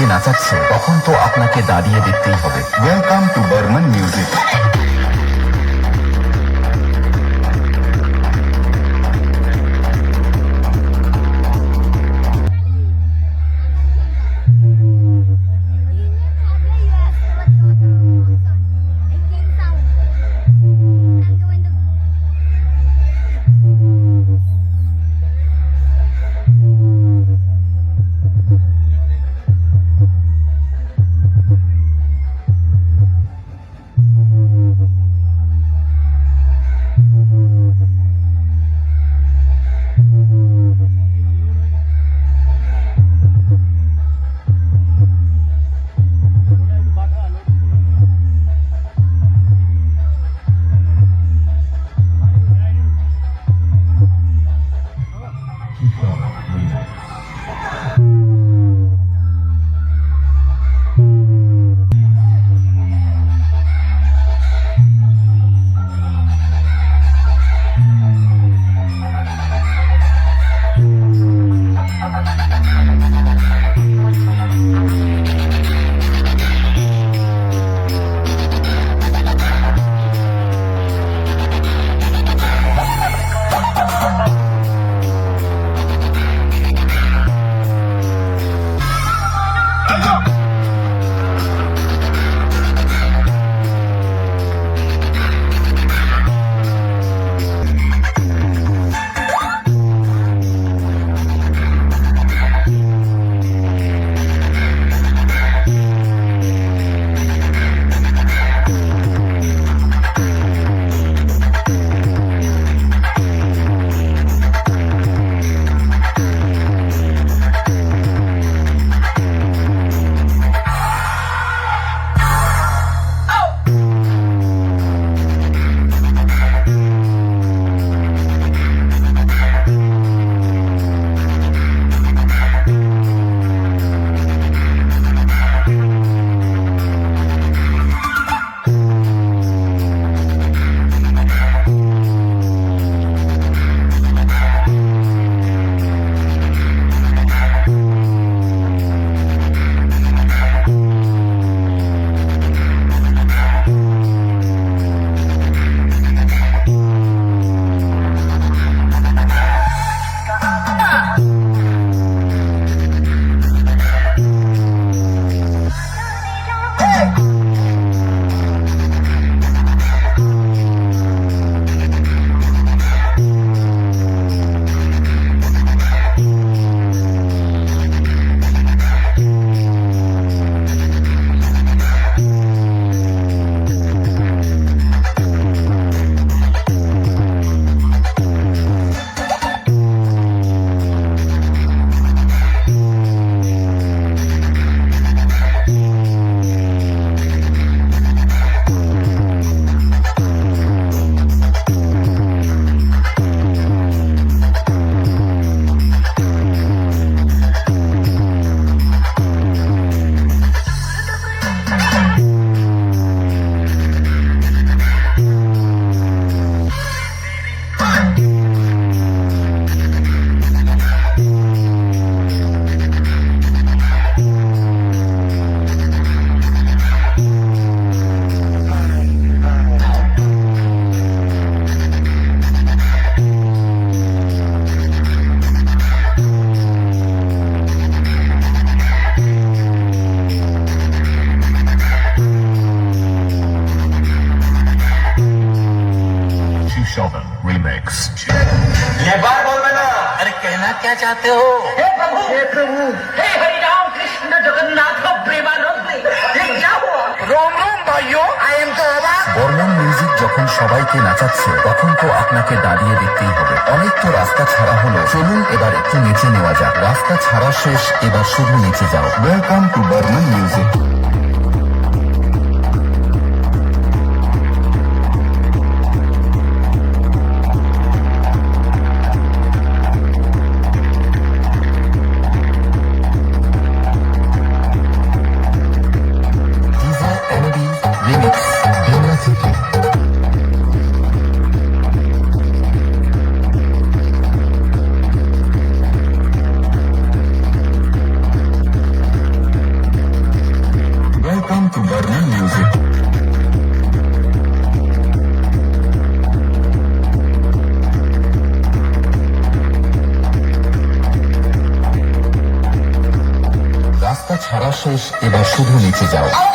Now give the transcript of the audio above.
সবাইকে নাচাচ্ছে, তখন তো আপনাকে দাঁড়িয়ে দেখতেই হবে। Welcome to Barman music. Shovel remix. ये बात बोलना ना। अरे कहना क्या चाहते हो? हे प्रभु, हे हरि राम कृष्ण जगन्नाथ प्रेमानंद, ये क्या हुआ? रोम रोम भाइयों, I am तो अबाक। বর্মন মিউজিক যখন সবাইকে নাচাচ্ছে, তখন তো আপনাকে দাঁড়িয়ে দেখতেই হবে। অনেক তো রাস্তা ছাড়া হলো, চলুন এবার একটু নেচে নেওয়া যাক। রাস্তা ছাড়া শেষ, এবার শুধু নেচে যাও। Welcome to Barman music. ছাড়া শেষ, এবার শুধু নিচে যাও।